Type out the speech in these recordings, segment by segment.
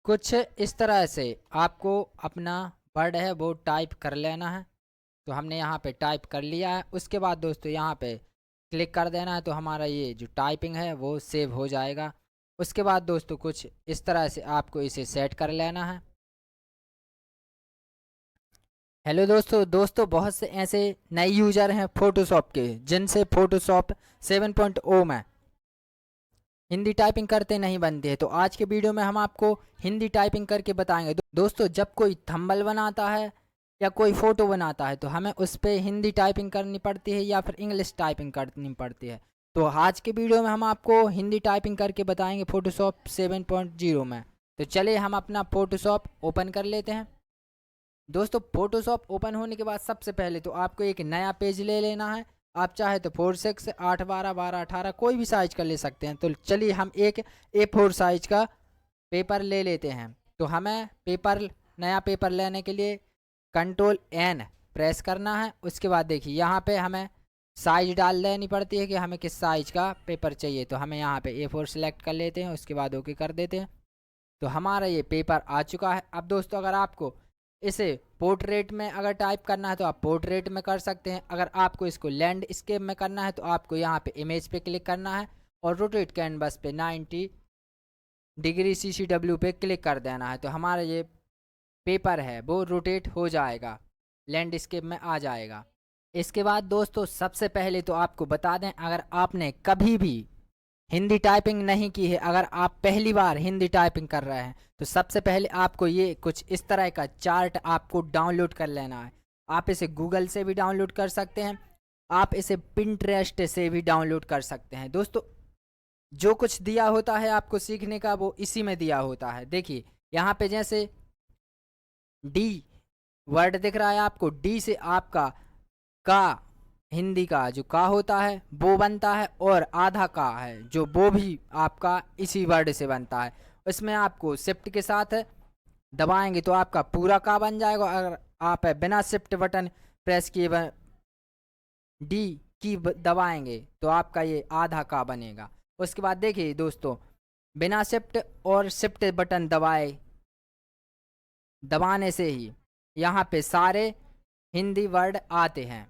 कुछ इस तरह से आपको अपना वर्ड है वो टाइप कर लेना है। तो हमने यहाँ पे टाइप कर लिया है। उसके बाद दोस्तों यहाँ पे क्लिक कर देना है, तो हमारा ये जो टाइपिंग है वो सेव हो जाएगा। उसके बाद दोस्तों कुछ इस तरह से आपको इसे सेट कर लेना है। हेलो दोस्तों बहुत से ऐसे नए यूज़र हैं फ़ोटोशॉप के, जिनसे फ़ोटोशॉप 7.0 में हिंदी टाइपिंग करते नहीं बनती है। तो आज के वीडियो में हम आपको हिंदी टाइपिंग करके बताएंगे। दोस्तों जब कोई थंबनेल बनाता है या कोई फ़ोटो बनाता है तो हमें उस पर हिंदी टाइपिंग करनी पड़ती है या फिर इंग्लिश टाइपिंग करनी पड़ती है। तो आज के वीडियो में हम आपको हिंदी टाइपिंग करके बताएंगे फ़ोटोशॉप 7.0 में। तो चलिए हम अपना फ़ोटोशॉप ओपन कर लेते हैं। दोस्तों फ़ोटोशॉप ओपन होने के बाद सबसे पहले तो आपको एक नया पेज ले लेना है। आप चाहे तो 4:6, 8:12, 12:18 कोई भी साइज का ले सकते हैं। तो चलिए हम एक A4 साइज का पेपर ले लेते हैं। तो हमें नया पेपर लेने के लिए Ctrl+N प्रेस करना है। उसके बाद देखिए यहाँ पे हमें साइज डाल देनी पड़ती है कि हमें किस साइज का पेपर चाहिए। तो हमें यहाँ पे A4 सेलेक्ट कर लेते हैं, उसके बाद ओके कर देते हैं। तो हमारा ये पेपर आ चुका है। अब दोस्तों अगर आपको इसे पोर्ट्रेट में अगर टाइप करना है तो आप पोर्ट्रेट में कर सकते हैं। अगर आपको इसको लैंडस्केप में करना है तो आपको यहाँ पे इमेज पे क्लिक करना है और रोटेट कैनवस पे 90 डिग्री CCW पे क्लिक कर देना है। तो हमारा ये पेपर है वो रोटेट हो जाएगा, लैंडस्केप में आ जाएगा। इसके बाद दोस्तों सबसे पहले तो आपको बता दें, अगर आपने कभी भी हिंदी टाइपिंग नहीं की है, अगर आप पहली बार हिंदी टाइपिंग कर रहे हैं, तो सबसे पहले आपको ये कुछ इस तरह का चार्ट आपको डाउनलोड कर लेना है। आप इसे गूगल से भी डाउनलोड कर सकते हैं, आप इसे पिंटरेस्ट से भी डाउनलोड कर सकते हैं। दोस्तों जो कुछ दिया होता है आपको सीखने का वो इसी में दिया होता है। देखिए यहाँ पे जैसे डी वर्ड दिख रहा है आपको, डी से आपका का, हिंदी का जो का होता है वो बनता है, और आधा का है जो वो भी आपका इसी वर्ड से बनता है। इसमें आपको शिफ्ट के साथ दबाएंगे तो आपका पूरा का बन जाएगा। अगर आप बिना शिफ्ट बटन प्रेस किए डी की दबाएंगे तो आपका ये आधा का बनेगा। उसके बाद देखिए दोस्तों, बिना शिफ्ट और शिफ्ट बटन दबाने से ही यहाँ पे सारे हिंदी वर्ड आते हैं।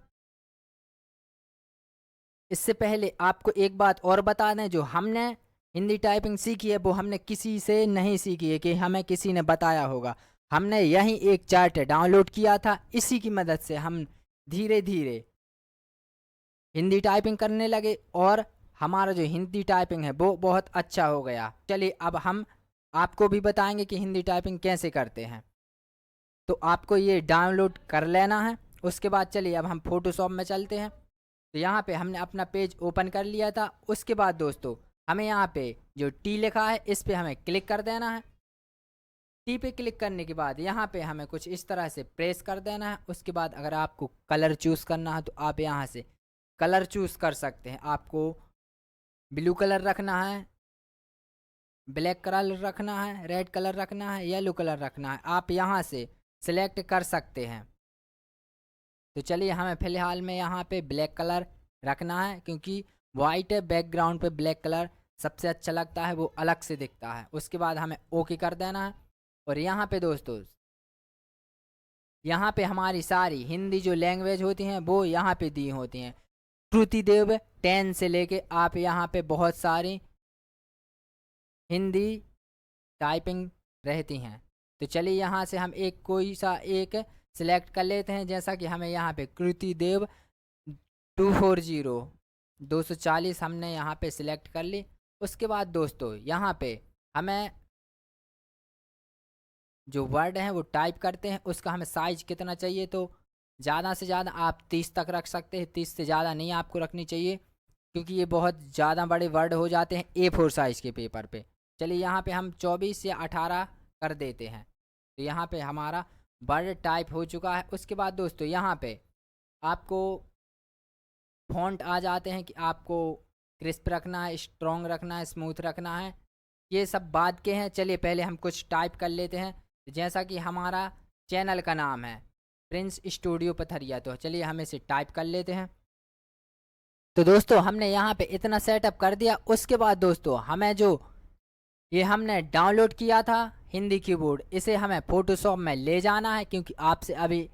इससे पहले आपको एक बात और बता दें, जो हमने हिंदी टाइपिंग सीखी है वो हमने किसी से नहीं सीखी है कि हमें किसी ने बताया होगा। हमने यही एक चार्ट डाउनलोड किया था, इसी की मदद से हम धीरे धीरे हिंदी टाइपिंग करने लगे और हमारा जो हिंदी टाइपिंग है वो बहुत अच्छा हो गया। चलिए अब हम आपको भी बताएंगे कि हिंदी टाइपिंग कैसे करते हैं। तो आपको ये डाउनलोड कर लेना है। उसके बाद चलिए अब हम फ़ोटोशॉप में चलते हैं। तो यहाँ पे हमने अपना पेज ओपन कर लिया था। उसके बाद दोस्तों हमें यहाँ पे जो टी लिखा है इस पे हमें क्लिक कर देना है। टी पे क्लिक करने के बाद यहाँ पे हमें कुछ इस तरह से प्रेस कर देना है। उसके बाद अगर आपको कलर चूज़ करना है तो आप यहाँ से कलर चूज़ कर सकते हैं। आपको ब्लू कलर रखना है, ब्लैक कलर रखना है, रेड कलर रखना है, येलो कलर रखना है, आप यहाँ से सिलेक्ट कर सकते हैं। तो चलिए हमें फ़िलहाल में यहाँ पे ब्लैक कलर रखना है, क्योंकि वाइट बैकग्राउंड पे ब्लैक कलर सबसे अच्छा लगता है, वो अलग से दिखता है। उसके बाद हमें ओके कर देना है। और यहाँ पे दोस्तों, यहाँ पे हमारी सारी हिंदी जो लैंग्वेज होती हैं वो यहाँ पे दी होती हैं। श्रुति देव 10 से लेके आप यहाँ पे बहुत सारी हिंदी टाइपिंग रहती हैं। तो चलिए यहाँ से हम एक कोई सा एक सिलेक्ट कर लेते हैं। जैसा कि हमें यहाँ पे कृति देव 240 240 हमने यहाँ पे सिलेक्ट कर ली। उसके बाद दोस्तों यहाँ पे हमें जो वर्ड है वो टाइप करते हैं, उसका हमें साइज कितना चाहिए। तो ज़्यादा से ज़्यादा आप 30 तक रख सकते हैं, 30 से ज़्यादा नहीं आपको रखनी चाहिए, क्योंकि ये बहुत ज़्यादा बड़े वर्ड हो जाते हैं A4 साइज़ के पेपर पे। चलिए यहाँ पे हम 24 या 18 कर देते हैं। तो यहाँ पे हमारा वर्ड टाइप हो चुका है। उसके बाद दोस्तों यहाँ पे आपको फ़ॉन्ट आ जाते हैं कि आपको क्रिस्प रखना है, स्ट्रॉन्ग रखना है, स्मूथ रखना है, ये सब बाद के हैं। चलिए पहले हम कुछ टाइप कर लेते हैं। जैसा कि हमारा चैनल का नाम है प्रिंस स्टूडियो पथरिया, तो चलिए हम इसे टाइप कर लेते हैं। तो दोस्तों हमने यहाँ पे इतना सेटअप कर दिया। उसके बाद दोस्तों हमें जो ये हमने डाउनलोड किया था हिंदी कीबोर्ड, इसे हमें फोटोशॉप में ले जाना है। क्योंकि आपसे अभी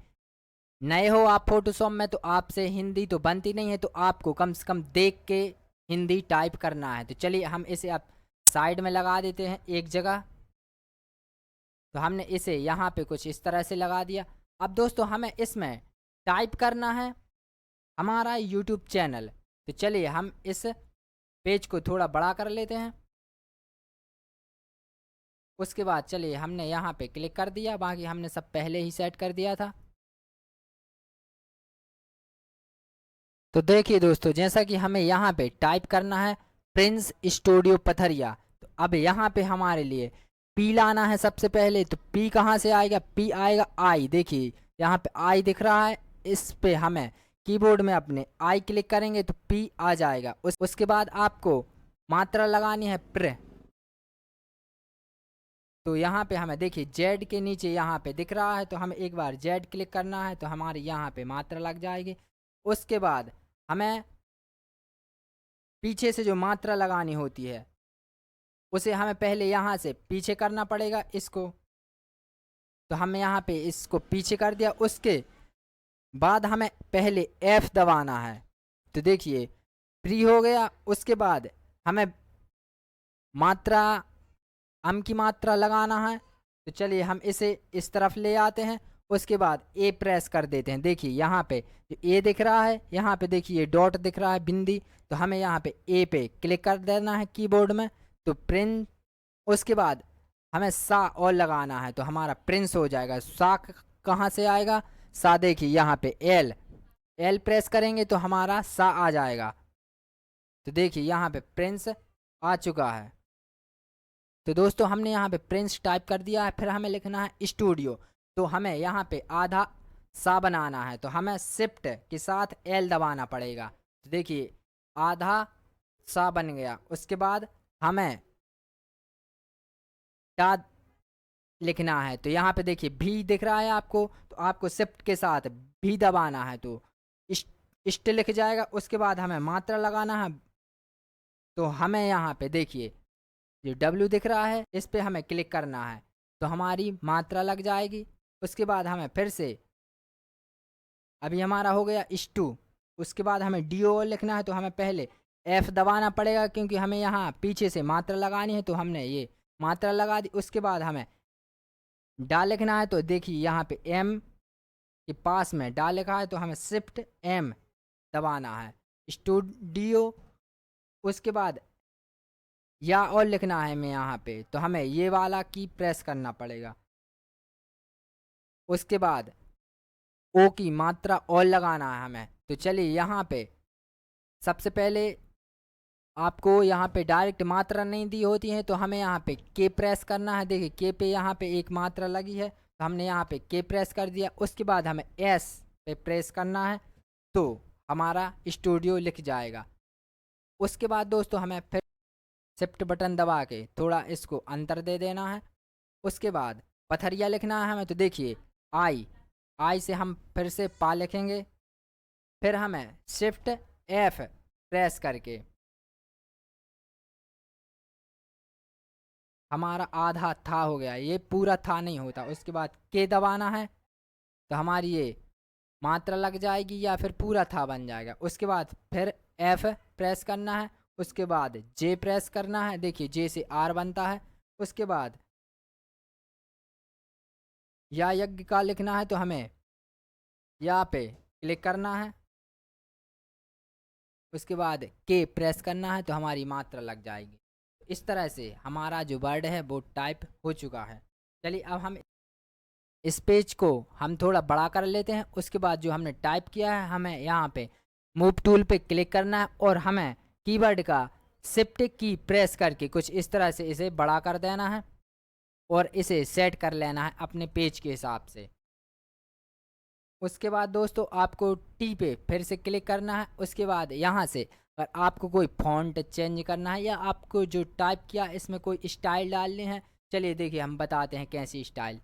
नए हो आप फोटोशॉप में, तो आपसे हिंदी तो बनती नहीं है, तो आपको कम से कम देख के हिंदी टाइप करना है। तो चलिए हम इसे अब साइड में लगा देते हैं एक जगह। तो हमने इसे यहाँ पे कुछ इस तरह से लगा दिया। अब दोस्तों हमें इसमें टाइप करना है हमारा यूट्यूब चैनल। तो चलिए हम इस पेज को थोड़ा बड़ा कर लेते हैं। उसके बाद चलिए हमने यहाँ पे क्लिक कर दिया, बाकी हमने सब पहले ही सेट कर दिया था। तो देखिए दोस्तों, जैसा कि हमें यहाँ पे टाइप करना है प्रिंस स्टूडियो पथरिया। तो अब यहाँ पे हमारे लिए पी लाना है सबसे पहले। तो पी कहाँ से आएगा? पी आएगा आई। देखिए यहाँ पे आई दिख रहा है, इस पे हमें कीबोर्ड में अपने आई क्लिक करेंगे तो पी आ जाएगा। उसके बाद आपको मात्रा लगानी है प्र। तो यहाँ पे हमें देखिए जेड के नीचे यहाँ पे दिख रहा है, तो हमें एक बार जेड क्लिक करना है, तो हमारे यहाँ पे मात्रा लग जाएगी। उसके बाद हमें पीछे से जो मात्रा लगानी होती है उसे हमें पहले यहाँ से पीछे करना पड़ेगा इसको। तो हमें यहाँ पे इसको पीछे कर दिया। उसके बाद हमें पहले F दबाना है। तो देखिए प्री हो गया। उसके बाद हमें मात्रा अम की मात्रा लगाना है। तो चलिए हम इसे इस तरफ ले आते हैं। उसके बाद ए प्रेस कर देते हैं। देखिए यहाँ पे जो ए दिख रहा है, यहाँ पे देखिए डॉट दिख रहा है बिंदी, तो हमें यहाँ पे ए पे क्लिक कर देना है कीबोर्ड में। तो प्रिंट, उसके बाद हमें सा और लगाना है, तो हमारा प्रिंस हो जाएगा। सा कहाँ से आएगा? सा देखिए यहाँ पे एल, एल प्रेस करेंगे तो हमारा सा आ जाएगा। तो देखिए यहाँ पे प्रिंस आ चुका है। तो दोस्तों हमने यहाँ पे प्रिंस टाइप कर दिया है। फिर हमें लिखना है स्टूडियो। तो हमें यहाँ पे आधा सा बनाना है, तो हमें शिफ्ट के साथ एल दबाना पड़ेगा। तो देखिए आधा सा बन गया। उसके बाद हमें टा लिखना है। तो यहाँ पे देखिए भी दिख रहा है आपको, तो आपको शिफ्ट के साथ भी दबाना है, तो इष्ट लिख जाएगा। उसके बाद हमें मात्रा लगाना है। तो हमें यहाँ पे देखिए जो W दिख रहा है, इस पे हमें क्लिक करना है, तो हमारी मात्रा लग जाएगी। उसके बाद हमें फिर से, अभी हमारा हो गया इष्टू। उसके बाद हमें DO लिखना है, तो हमें पहले F दबाना पड़ेगा, क्योंकि हमें यहाँ पीछे से मात्रा लगानी है। तो हमने ये मात्रा लगा दी। उसके बाद हमें डा लिखना है। तो देखिए यहाँ पे M के पास में डा लिखा है, तो हमें शिफ्ट M दबाना है, स्टूडियो। उसके बाद या और लिखना है हमें यहाँ पे, तो हमें ये वाला की प्रेस करना पड़ेगा। उसके बाद ओ की मात्रा और लगाना है हमें। तो चलिए यहाँ पे सबसे पहले आपको यहाँ पे डायरेक्ट मात्रा नहीं दी होती है, तो हमें यहाँ पे के प्रेस करना है। देखिए के पे यहाँ पे एक मात्रा लगी है, तो हमने यहाँ पे के प्रेस कर दिया। उसके बाद हमें एस पे प्रेस करना है, तो हमारा स्टूडियो लिख जाएगा। उसके बाद दोस्तों हमें फिर शिफ्ट बटन दबा के थोड़ा इसको अंतर दे देना है। उसके बाद पथरिया लिखना है हमें। तो देखिए आई, आई से हम फिर से पा लिखेंगे। फिर हमें शिफ्ट F प्रेस करके हमारा आधा था हो गया, ये पूरा था नहीं होता। उसके बाद के दबाना है, तो हमारी ये मात्रा लग जाएगी या फिर पूरा था बन जाएगा। उसके बाद फिर F प्रेस करना है। उसके बाद J प्रेस करना है। देखिए J से R बनता है। उसके बाद या यज्ञ का लिखना है, तो हमें यहाँ पे क्लिक करना है। उसके बाद के प्रेस करना है, तो हमारी मात्रा लग जाएगी। इस तरह से हमारा जो वर्ड है वो टाइप हो चुका है। चलिए अब हम इस पेज को हम थोड़ा बड़ा कर लेते हैं। उसके बाद जो हमने टाइप किया है, हमें यहाँ पे मूव टूल पे क्लिक करना है, और हमें कीवर्ड का शिफ्ट की प्रेस करके कुछ इस तरह से इसे बड़ा कर देना है, और इसे सेट कर लेना है अपने पेज के हिसाब से। उसके बाद दोस्तों आपको टी पे फिर से क्लिक करना है। उसके बाद यहाँ से अगर आपको कोई फॉन्ट चेंज करना है, या आपको जो टाइप किया इसमें कोई स्टाइल डालने हैं, चलिए देखिए हम बताते हैं कैसी स्टाइल।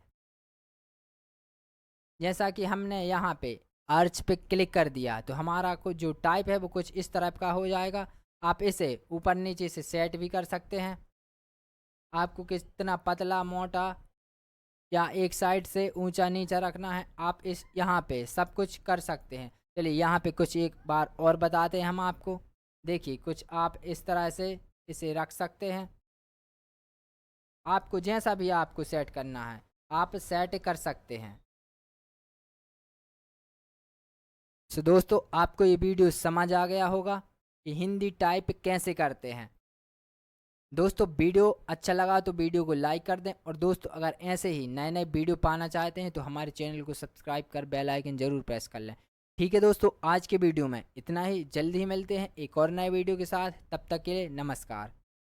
जैसा कि हमने यहाँ पे अर्च पे क्लिक कर दिया, तो हमारा को जो टाइप है वो कुछ इस तरह का हो जाएगा। आप इसे ऊपर नीचे से सेट भी कर सकते हैं, आपको कितना पतला मोटा या एक साइड से ऊंचा नीचा रखना है, आप इस यहाँ पे सब कुछ कर सकते हैं। चलिए यहाँ पे कुछ एक बार और बताते हैं हम आपको। देखिए कुछ आप इस तरह से इसे रख सकते हैं। आपको जैसा भी आपको सेट करना है आप सेट कर सकते हैं। सो दोस्तों आपको ये वीडियो समझ आ गया होगा कि हिंदी टाइप कैसे करते हैं। दोस्तों वीडियो अच्छा लगा तो वीडियो को लाइक कर दें, और दोस्तों अगर ऐसे ही नए नए वीडियो पाना चाहते हैं तो हमारे चैनल को सब्सक्राइब कर बेल आइकन ज़रूर प्रेस कर लें। ठीक है दोस्तों, आज के वीडियो में इतना ही। जल्दी ही मिलते हैं एक और नए वीडियो के साथ, तब तक के लिए नमस्कार।